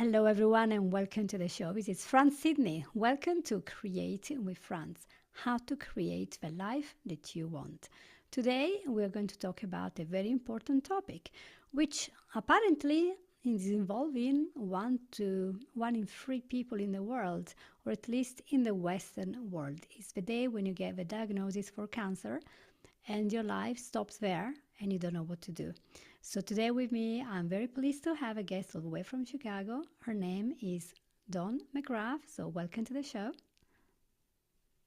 Hello, everyone, and welcome to the show. This is Franz Sidney. Welcome to Creating with Franz, how to create the life that you want. Today, we're going to talk about a very important topic, which apparently is involving one in three people in the world, or at least in the Western world. It's the day when you get the diagnosis for cancer and your life stops there and you don't know what to do. So today with me, I'm very pleased to have a guest all the way from Chicago. Her name is Dawn Mc Grath. So welcome to the show.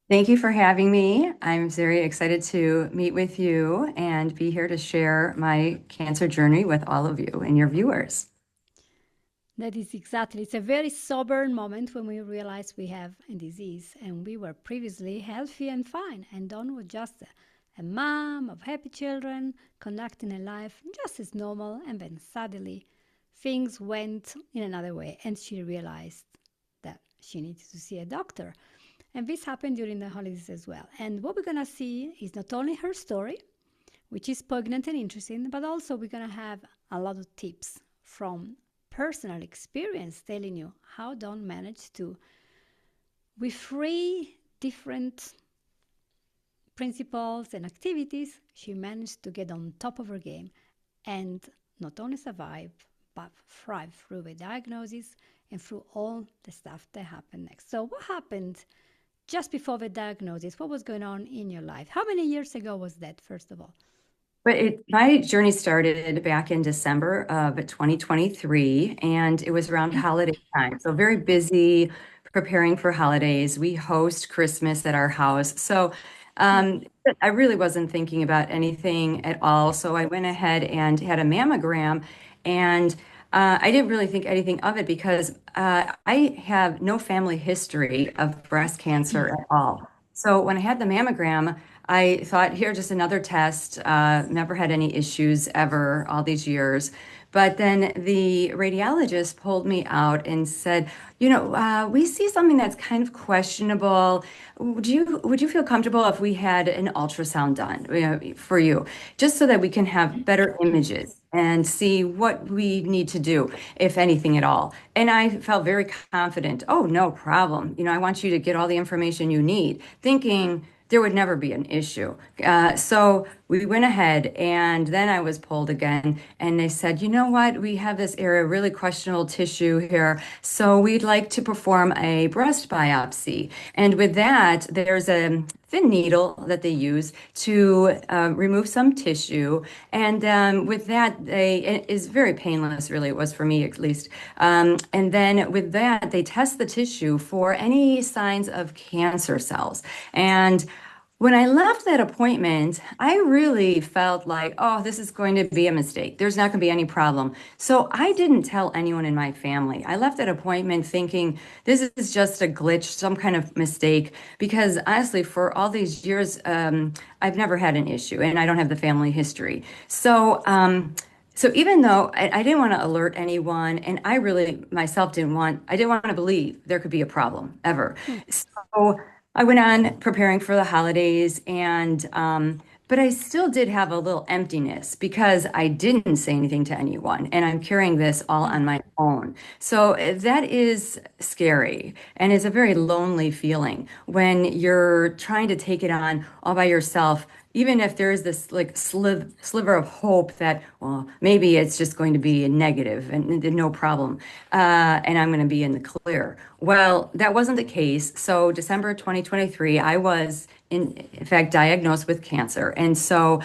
Thank you for having me. I'm very excited to meet with you and be here to share my cancer journey with all of you and your viewers. That is exactly. It's a very sober moment when we realize we have a disease and we were previously healthy and fine. And Dawn was just a mom of happy children, conducting a life just as normal. And then suddenly things went in another way and she realized that she needed to see a doctor. And this happened during the holidays as well. And what we're going to see is not only her story, which is poignant and interesting, but also we're going to have a lot of tips from personal experience telling you how Dawn managed to, with three different principles and activities, she managed to get on top of her game and not only survive, but thrive through the diagnosis and through all the stuff that happened next. So what happened just before the diagnosis? What was going on in your life? How many years ago was that, first of all? My journey started back in December of 2023, and it was around holiday time. So very busy preparing for holidays. We host Christmas at our house. Um, I really wasn't thinking about anything at all. So I went ahead and had a mammogram, and I didn't really think anything of it because I have no family history of breast cancer at all. So when I had the mammogram, I thought, here, just another test. Never had any issues ever all these years. But then the radiologist pulled me out and said, we see something that's kind of questionable. Would you feel comfortable if we had an ultrasound done, for you, just so that we can have better images and see what we need to do, if anything at all? And I felt very confident. Oh, no problem. I want you to get all the information you need, thinking there would never be an issue. So we went ahead, and then I was pulled again, and they said, you know what? We have this area of really questionable tissue here, so we'd like to perform a breast biopsy. And with that, there's a thin needle that they use to remove some tissue. And with that, it is very painless, really. It was for me, at least. And then with that, they test the tissue for any signs of cancer cells. And when I left that appointment, I really felt like, oh, this is going to be a mistake. There's not going to be any problem. So I didn't tell anyone in my family. I left that appointment thinking this is just a glitch, some kind of mistake, because honestly, for all these years, I've never had an issue and I don't have the family history. So even though I didn't want to alert anyone, and I really myself I didn't want to believe there could be a problem ever. So I went on preparing for the holidays, and but I still did have a little emptiness because I didn't say anything to anyone, and I'm carrying this all on my own. So that is scary, and it's a very lonely feeling when you're trying to take it on all by yourself. Even if there is this like sliver of hope that, well, maybe it's just going to be a negative and no problem, and I'm going to be in the clear. Well, that wasn't the case. So December 2023, I was in fact diagnosed with cancer, and so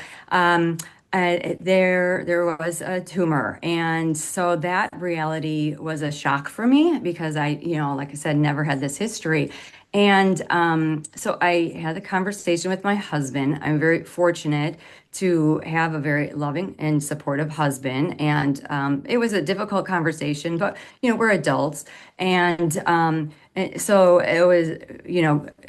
there was a tumor, and so that reality was a shock for me because like I said, never had this history. And so I had a conversation with my husband. I'm very fortunate to have a very loving and supportive husband. And it was a difficult conversation, but we're adults. And so it was,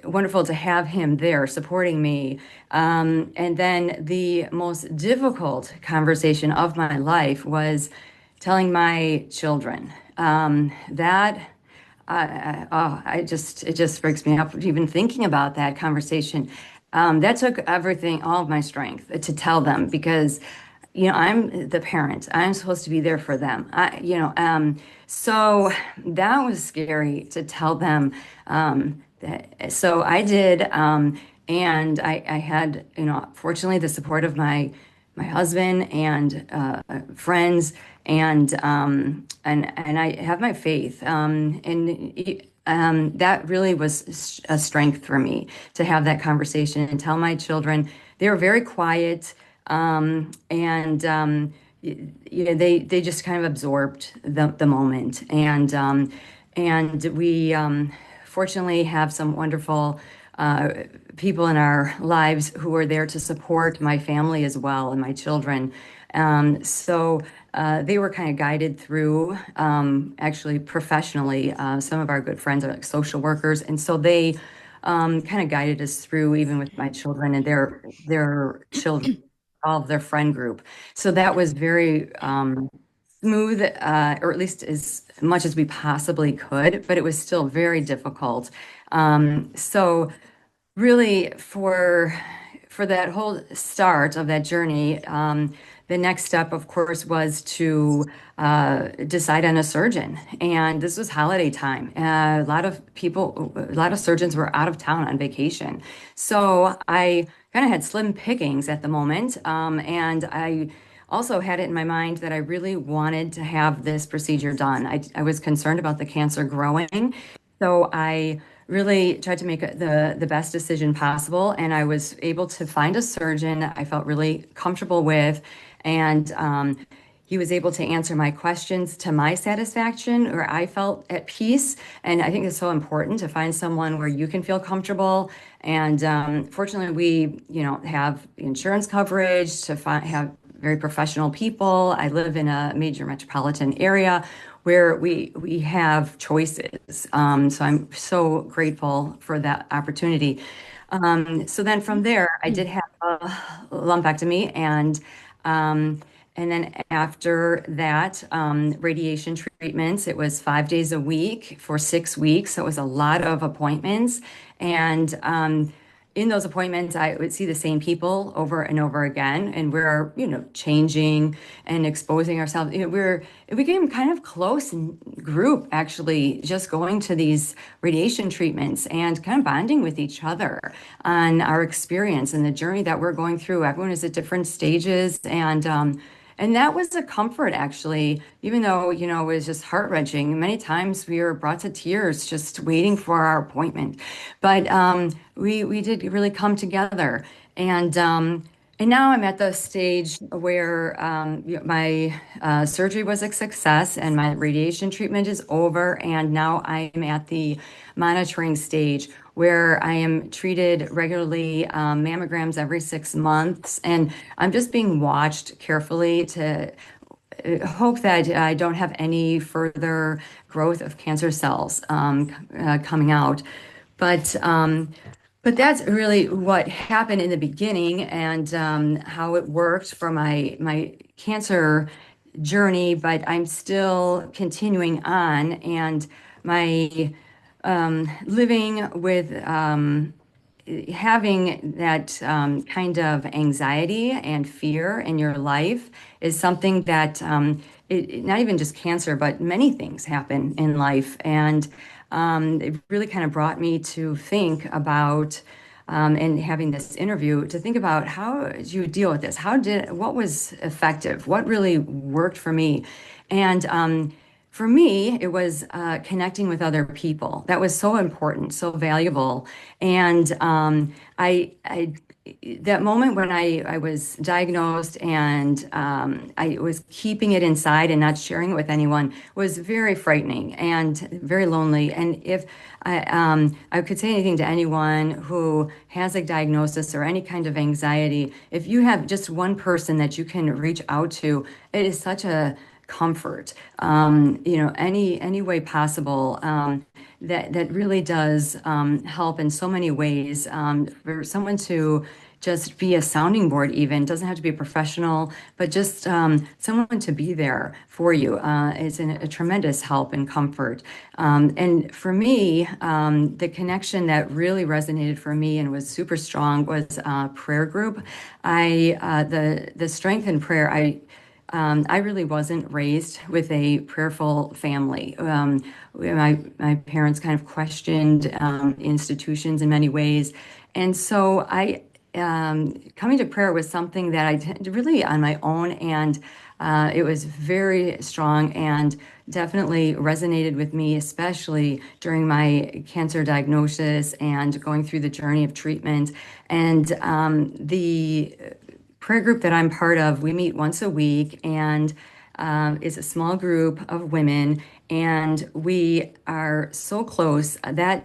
wonderful to have him there supporting me. And then the most difficult conversation of my life was telling my children that. It just breaks me up even thinking about that conversation. That took everything, all of my strength to tell them because I'm the parent. I'm supposed to be there for them. So that was scary to tell them. So I did, and I had, fortunately, the support of my husband and friends, and I have my faith, that really was a strength for me to have that conversation and tell my children. They were very quiet, and they just kind of absorbed the moment, and we fortunately have some wonderful people in our lives who are there to support my family as well and my children. So they were kind of guided through, actually professionally. Some of our good friends are like social workers, and so they kind of guided us through, even with my children and their children, all of their friend group. So that was very smooth, or at least as much as we possibly could, but it was still very difficult. So really for that whole start of that journey, the next step, of course, was to decide on a surgeon. And this was holiday time. A lot of surgeons were out of town on vacation. So I kind of had slim pickings at the moment. And I also had it in my mind that I really wanted to have this procedure done. I was concerned about the cancer growing. So I really tried to make the best decision possible, and I was able to find a surgeon I felt really comfortable with, and he was able to answer my questions to my satisfaction, or I felt at peace. And I think it's so important to find someone where you can feel comfortable. And fortunately, we, have insurance coverage to have very professional people. I live in a major metropolitan area where we have choices. So I'm so grateful for that opportunity. So then from there, I did have a lumpectomy, and then after that, radiation treatments. It was 5 days a week for 6 weeks. So it was a lot of appointments, and in those appointments, I would see the same people over and over again, and we're, changing and exposing ourselves. It became kind of close in group, actually, just going to these radiation treatments and kind of bonding with each other on our experience and the journey that we're going through. Everyone is at different stages, and that was a comfort, actually, even though, it was just heart-wrenching. Many times we were brought to tears just waiting for our appointment. But we did really come together. And now I'm at the stage where my surgery was a success and my radiation treatment is over. And now I'm at the monitoring stage where I am treated regularly, mammograms every 6 months. And I'm just being watched carefully to hope that I don't have any further growth of cancer cells coming out. But but that's really what happened in the beginning, and how it worked for my cancer journey. But I'm still continuing on, and my living with having that kind of anxiety and fear in your life is something that not even just cancer, but many things happen in life. And it really kind of brought me to think about, and having this interview, to think about how did you deal with this? What was effective? What really worked for me? And for me, it was connecting with other people. That was so important, so valuable. And that moment when I was diagnosed, and I was keeping it inside and not sharing it with anyone, was very frightening and very lonely. And if I could say anything to anyone who has a diagnosis or any kind of anxiety, if you have just one person that you can reach out to, it is such a comfort, any way possible. That really does help in so many ways, for someone to just be a sounding board even. It doesn't have to be a professional, but just someone to be there for you is a tremendous help and comfort. And for me, the connection that really resonated for me and was super strong was prayer group. The strength in prayer. I really wasn't raised with a prayerful family. My parents kind of questioned institutions in many ways, and so I coming to prayer was something that I did really on my own, and it was very strong and definitely resonated with me, especially during my cancer diagnosis and going through the journey of treatment. And the prayer group that I'm part of, we meet once a week, and it's a small group of women, and we are so close. That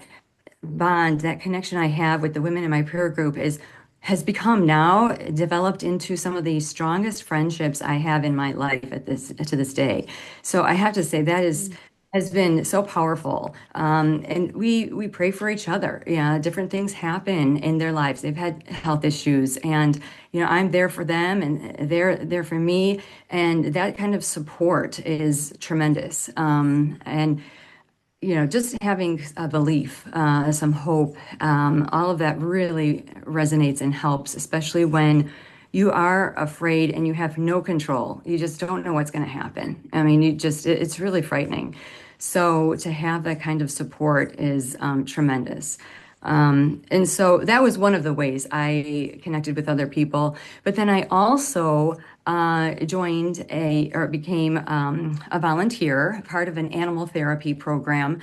bond, that connection I have with the women in my prayer group is has become now developed into some of the strongest friendships I have in my life at this to this day. So I have to say that is Mm. has been so powerful. And we pray for each other. Yeah, different things happen in their lives. They've had health issues, and I'm there for them, and they're there for me. And that kind of support is tremendous. And just having a belief, some hope, all of that really resonates and helps, especially when you are afraid and you have no control. You just don't know what's going to happen. I mean, it's really frightening. So to have that kind of support is tremendous. And so that was one of the ways I connected with other people. But then I also joined or became a volunteer, part of an animal therapy program.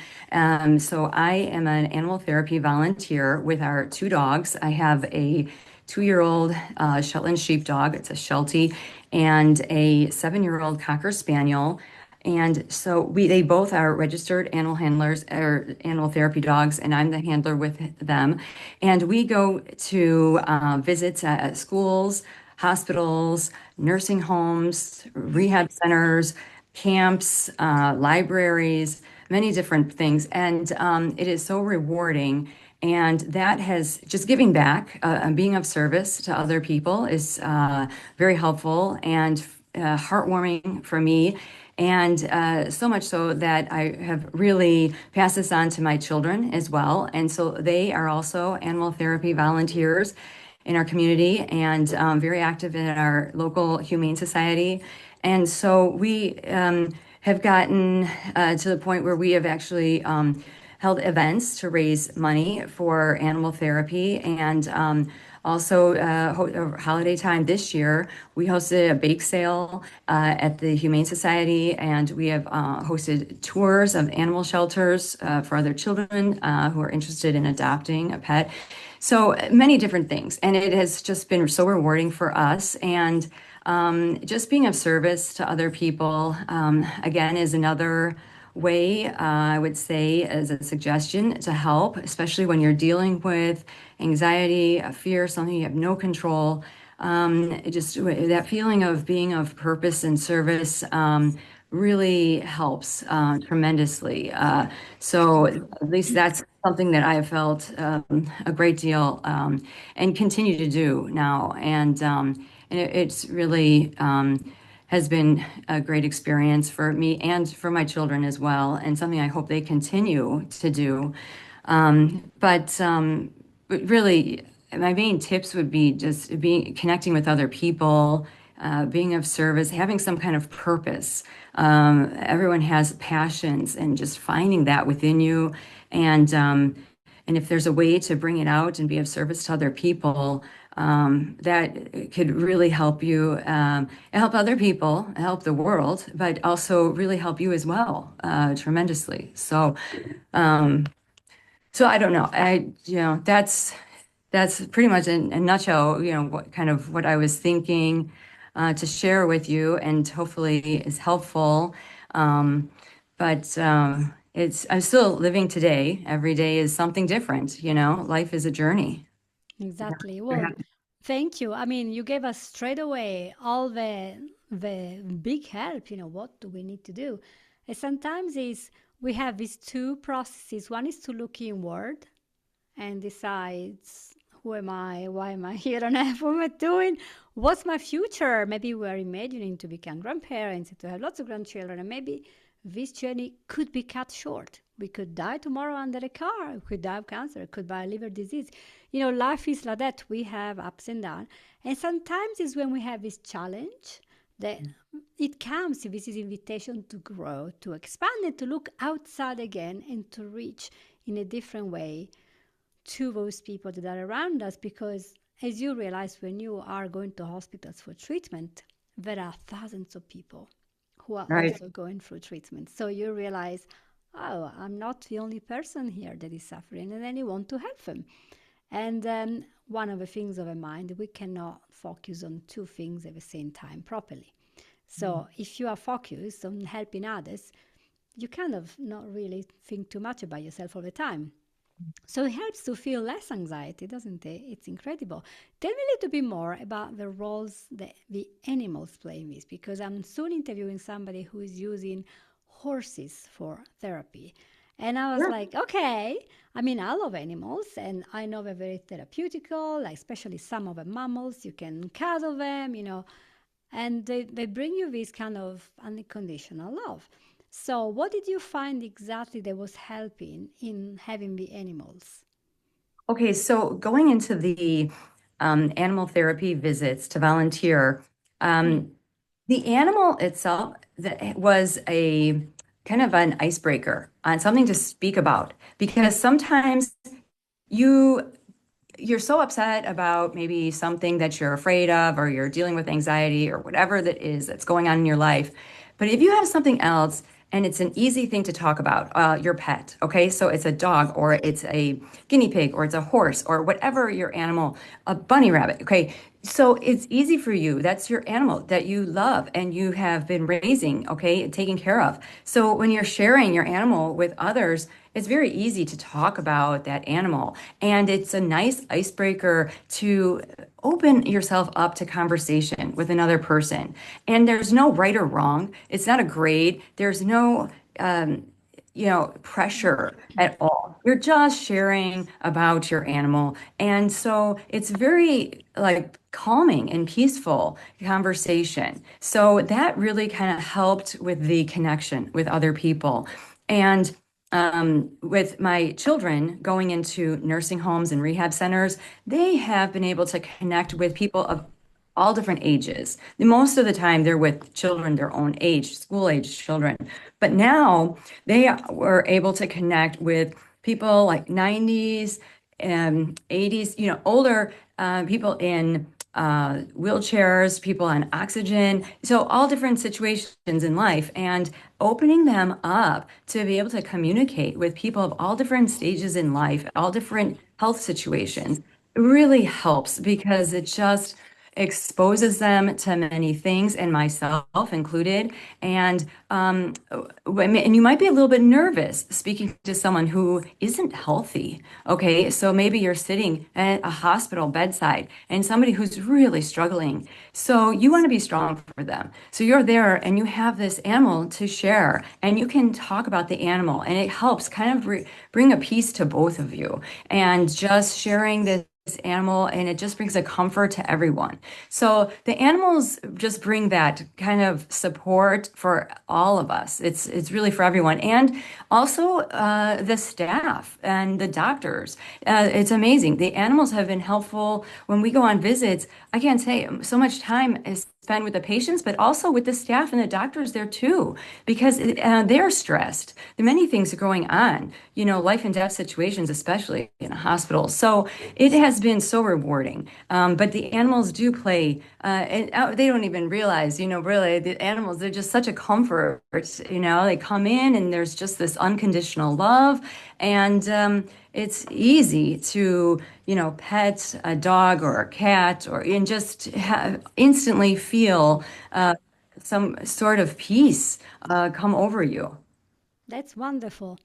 So I am an animal therapy volunteer with our two dogs. I have a 2-year-old Shetland sheepdog, it's a Sheltie, and a 7-year-old Cocker Spaniel. And so they both are registered animal handlers or animal therapy dogs, and I'm the handler with them. And we go to visits at schools, hospitals, nursing homes, rehab centers, camps, libraries, many different things. And it is so rewarding. And that has just giving back and being of service to other people is very helpful and heartwarming for me. And so much so that I have really passed this on to my children as well. And so they are also animal therapy volunteers in our community and very active in our local humane society. And so we have gotten to the point where we have actually held events to raise money for animal therapy. And also, holiday time this year, we hosted a bake sale at the Humane Society, and we have hosted tours of animal shelters for other children who are interested in adopting a pet. So many different things. And it has just been so rewarding for us. And just being of service to other people, again, is another way, I would say, as a suggestion to help, especially when you're dealing with anxiety, a fear, something you have no control. Just that feeling of being of purpose and service really helps tremendously. So at least that's something that I have felt a great deal and continue to do now. And it's really has been a great experience for me and for my children as well, and something I hope they continue to do. But really, my main tips would be just being connecting with other people, being of service, having some kind of purpose. Everyone has passions, and just finding that within you, and if there's a way to bring it out and be of service to other people, that could really help you, help other people, help the world, but also really help you as well, tremendously. So I don't know. That's pretty much in a nutshell, what I was thinking to share with you, and hopefully is helpful. Um, but I'm still living today. Every day is something different, Life is a journey. Exactly. Well, thank you. I mean, you gave us straight away all the big help. What do we need to do? And sometimes is we have these two processes. One is to look inward and decides who am I? Why am I here on earth? What am I doing? What's my future? Maybe we're imagining to become grandparents, to have lots of grandchildren, and maybe this journey could be cut short. We could die tomorrow under a car. We could die of cancer. Could die of liver disease. Life is like that. We have ups and downs. And sometimes it's when we have this challenge that it comes, this is invitation to grow, to expand, and to look outside again and to reach in a different way to those people that are around us. Because as you realize, when you are going to hospitals for treatment, there are thousands of people who are Right. also going through treatment. So you realize, oh, I'm not the only person here that is suffering, and then you want to help them. And one of the things of a mind, we cannot focus on two things at the same time properly. So if you are focused on helping others, you kind of not really think too much about yourself all the time. So it helps to feel less anxiety, doesn't it? It's incredible. Tell me a little bit more about the roles that the animals play in this, because I'm soon interviewing somebody who is using horses for therapy. And I was Sure. like, okay. I mean, I love animals and I know they're very therapeutical, like especially some of the mammals. You can cuddle them, and they bring you this kind of unconditional love. So, what did you find exactly that was helping in having the animals? Okay, so going into the animal therapy visits to volunteer, Mm. um, the animal itself that was a kind of an icebreaker on something to speak about because sometimes you you're so upset about maybe something that you're afraid of or you're dealing with anxiety or whatever that is that's going on in your life. But if you have something else and it's an easy thing to talk about, your pet, okay? So it's a dog or it's a guinea pig or it's a horse or whatever your animal, a bunny rabbit, okay? So it's easy for you. That's your animal that you love and you have been raising, okay, and taking care of. So when you're sharing your animal with others, it's very easy to talk about that animal. And it's a nice icebreaker to open yourself up to conversation with another person. And there's no right or wrong. It's not a grade. There's no pressure at all. You're just sharing about your animal. And so it's very like calming and peaceful conversation. So that really kind of helped with the connection with other people. And with my children going into nursing homes and rehab centers, they have been able to connect with people of all different ages. Most of the time, they're with children their own age, school age children. But now they were able to connect with people like 90s and 80s, older people in wheelchairs, people on oxygen. So, all different situations in life, and opening them up to be able to communicate with people of all different stages in life, all different health situations, really helps because it just exposes them to many things, and myself included. And you might be a little bit nervous speaking to someone who isn't healthy. Okay, so maybe you're sitting at a hospital bedside and somebody who's really struggling. So you want to be strong for them. So you're there and you have this animal to share, and you can talk about the animal, and it helps kind of bring a peace to both of you. And just sharing this animal, and it just brings a comfort to everyone. So the animals just bring that kind of support for all of us. It's really for everyone, and also the staff and the doctors. It's amazing. The animals have been helpful when we go on visits. I can't say so much time is spent with the patients, but also with the staff and the doctors there too, because they're stressed. There are many things are going on, life and death situations, especially in a hospital. So it has been so rewarding. But the animals do play, and they don't even realize, really, the animals, they're just such a comfort. They come in and there's just this unconditional love. And it's easy to, pet a dog or a cat and just instantly feel some sort of peace come over you. That's wonderful.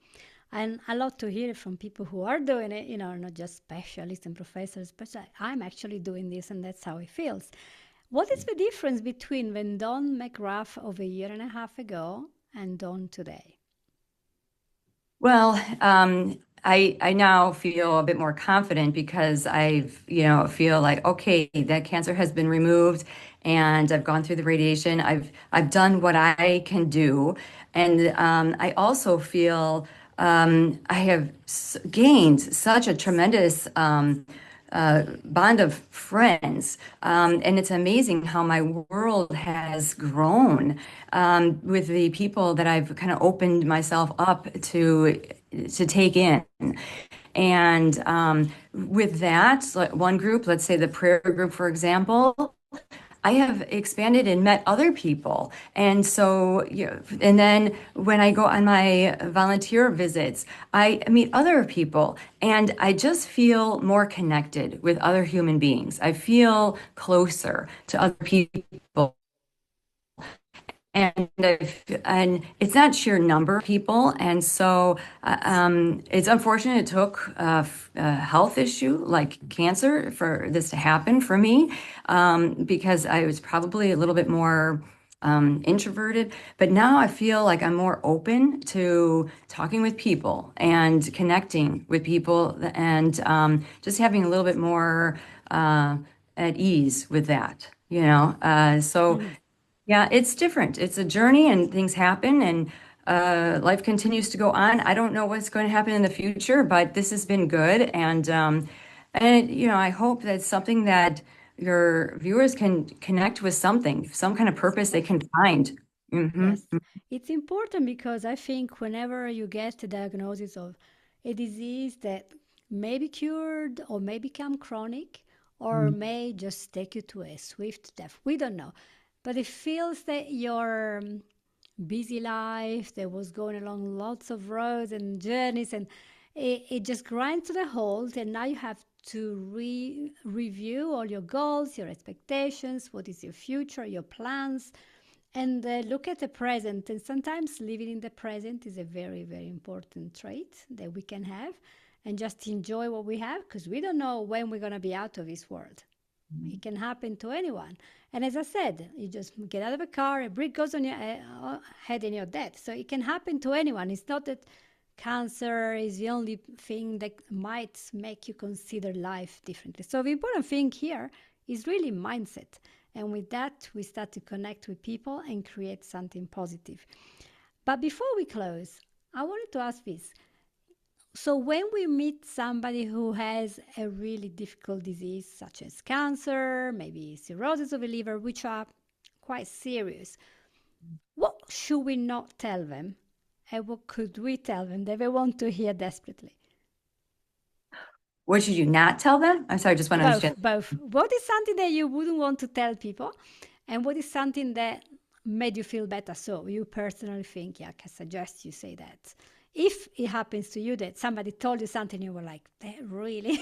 And I love to hear from people who are doing it, not just specialists and professors, but I'm actually doing this and that's how it feels. What is the difference between when Dawn Mc Grath of a year and a half ago and Dawn today? Well, I now feel a bit more confident because feel like, okay, that cancer has been removed and I've gone through the radiation. I've done what I can do. And I also feel I have gained such a tremendous bond of friends. And it's amazing how my world has grown with the people that I've kind of opened myself up to take in. And with that, like one group, let's say the prayer group, for example, I have expanded and met other people. And so, and then when I go on my volunteer visits, I meet other people and I just feel more connected with other human beings. I feel closer to other people. And it's not sheer number of people, and so it's unfortunate it took a health issue like cancer for this to happen for me, because I was probably a little bit more introverted. But now I feel like I'm more open to talking with people and connecting with people, and just having a little bit more at ease with that. So. Mhm. Yeah, it's different. It's a journey and things happen and life continues to go on. I don't know what's going to happen in the future, but this has been good. And I hope that's something that your viewers can connect with something, some kind of purpose they Yes. can find. Hmm. Yes, it's important because I think whenever you get the diagnosis of a disease that may be cured or may become chronic or may just take you to a swift death, we don't know. But it feels that your busy life that was going along lots of roads and journeys and it just grinds to the halt and now you have to review all your goals, your expectations, what is your future, your plans, and look at the present. And sometimes living in the present is a very, very important trait that we can have and just enjoy what we have because we don't know when we're going to be out of this world. It can happen to anyone. And as I said, you just get out of a car, a brick goes on your head and you're dead. So it can happen to anyone. It's not that cancer is the only thing that might make you consider life differently. So the important thing here is really mindset. And with that, we start to connect with people and create something positive. But before we close, I wanted to ask this. So, when we meet somebody who has a really difficult disease, such as cancer, maybe cirrhosis of the liver, which are quite serious, what should we not tell them? And what could we tell them that they want to hear desperately? What should you not tell them? I'm sorry, I just want to Both, understand. both. What is something that you wouldn't want to tell people? And what is something that made you feel better? So, you personally think, yeah, I can suggest you say that. If it happens to you that somebody told you something, you were like, really?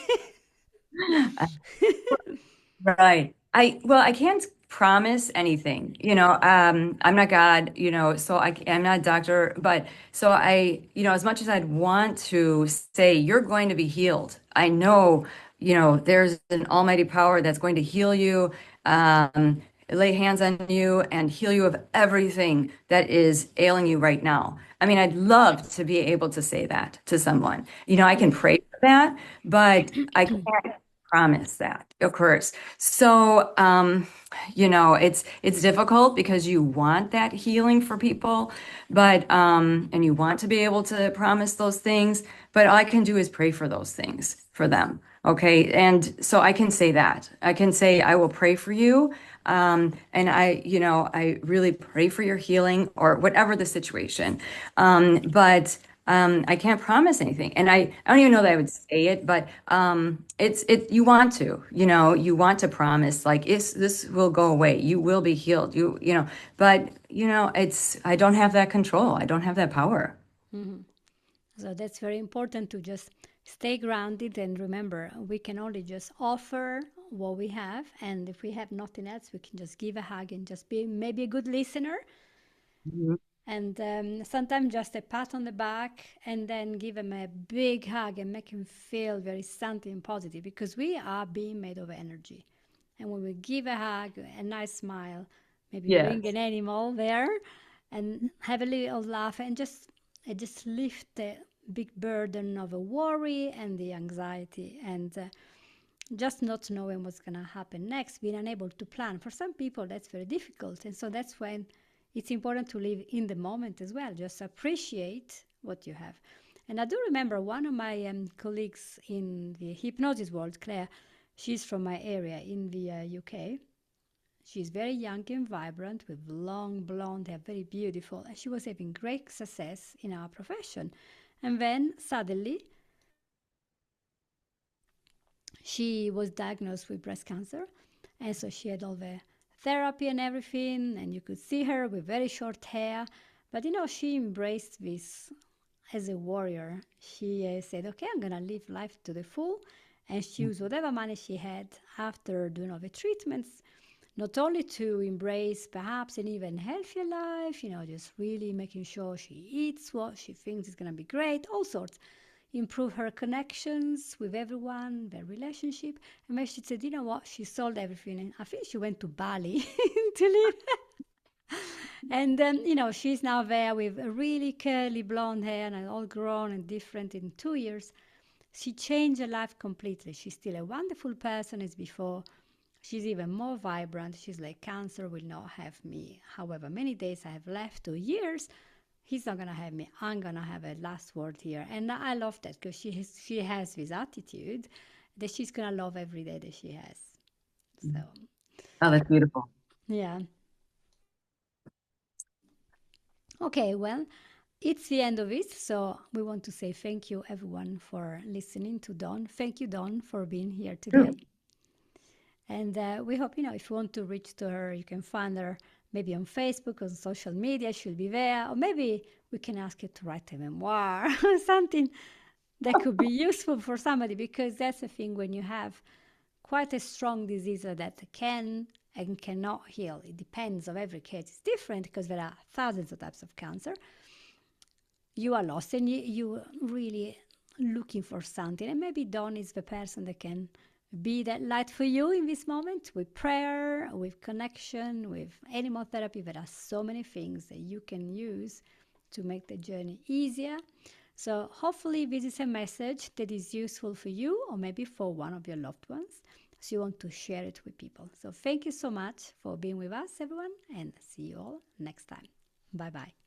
Right. I can't promise anything. I'm not God, so I'm not a doctor, but so as much as I'd want to say you're going to be healed, I know, there's an almighty power that's going to heal you, lay hands on you and heal you of everything that is ailing you right now. I mean, I'd love to be able to say that to someone. I can pray for that, but I can't promise that, of course. So, it's difficult because you want that healing for people, but and you want to be able to promise those things, but all I can do is pray for those things for them. Okay. And so I can say that. I can say I will pray for you. And I really pray for your healing or whatever the situation. But I can't promise anything. And I don't even know that I would say it, but you want to, you want to promise like this will go away. You will be healed. But I don't have that control. I don't have that power. Mhm. So that's very important to just stay grounded and remember we can only just offer what we have. And if we have nothing else, we can just give a hug and just be maybe a good listener. Mhm. And sometimes just a pat on the back and then give them a big hug and make them feel very something positive because we are being made of energy. And when we give a hug, a nice smile, maybe bring Yes. an animal there and have a little laugh and just lift big burden of a worry and the anxiety, and just not knowing what's going to happen next, being unable to plan. For some people, that's very difficult. And so that's when it's important to live in the moment as well. Just appreciate what you have. And I do remember one of my colleagues in the hypnosis world, Claire, she's from my area in the UK. She's very young and vibrant with long blonde hair, very beautiful. And she was having great success in our profession. And then suddenly, she was diagnosed with breast cancer, and so she had all the therapy and everything, and you could see her with very short hair. But she embraced this as a warrior. She said, okay, I'm gonna live life to the full, and she used whatever money she had after doing all the treatments, not only to embrace perhaps an even healthier life, just really making sure she eats what she thinks is gonna be great, all sorts, improve her connections with everyone, their relationship. And then she said, you know what? She sold everything. And I think she went to Bali to live. And then, she's now there with a really curly blonde hair and all grown and different in 2 years. She changed her life completely. She's still a wonderful person as before. She's even more vibrant. She's like, cancer will not have me. However many days I have left, 2 years, he's not gonna have me. I'm gonna have a last word here. And I love that because she has this attitude that she's gonna love every day that she has. So Oh, that's beautiful. yeah. Okay, well, it's the end of it. So we want to say thank you everyone for listening to Dawn. Thank you, Dawn, for being here True. today. And we hope, if you want to reach to her, you can find her maybe on Facebook, on social media, she'll be there. Or maybe we can ask you to write a memoir or something that could be useful for somebody, because that's the thing when you have quite a strong disease that can and cannot heal. It depends on every case. It's different because there are thousands of types of cancer. You are lost and you really looking for something. And maybe Dawn is the person that can be that light for you in this moment with prayer, with connection, with animal therapy. There are so many things that you can use to make the journey easier. So hopefully this is a message that is useful for you or maybe for one of your loved ones. So you want to share it with people. So thank you so much for being with us, everyone, and see you all next time. Bye-bye.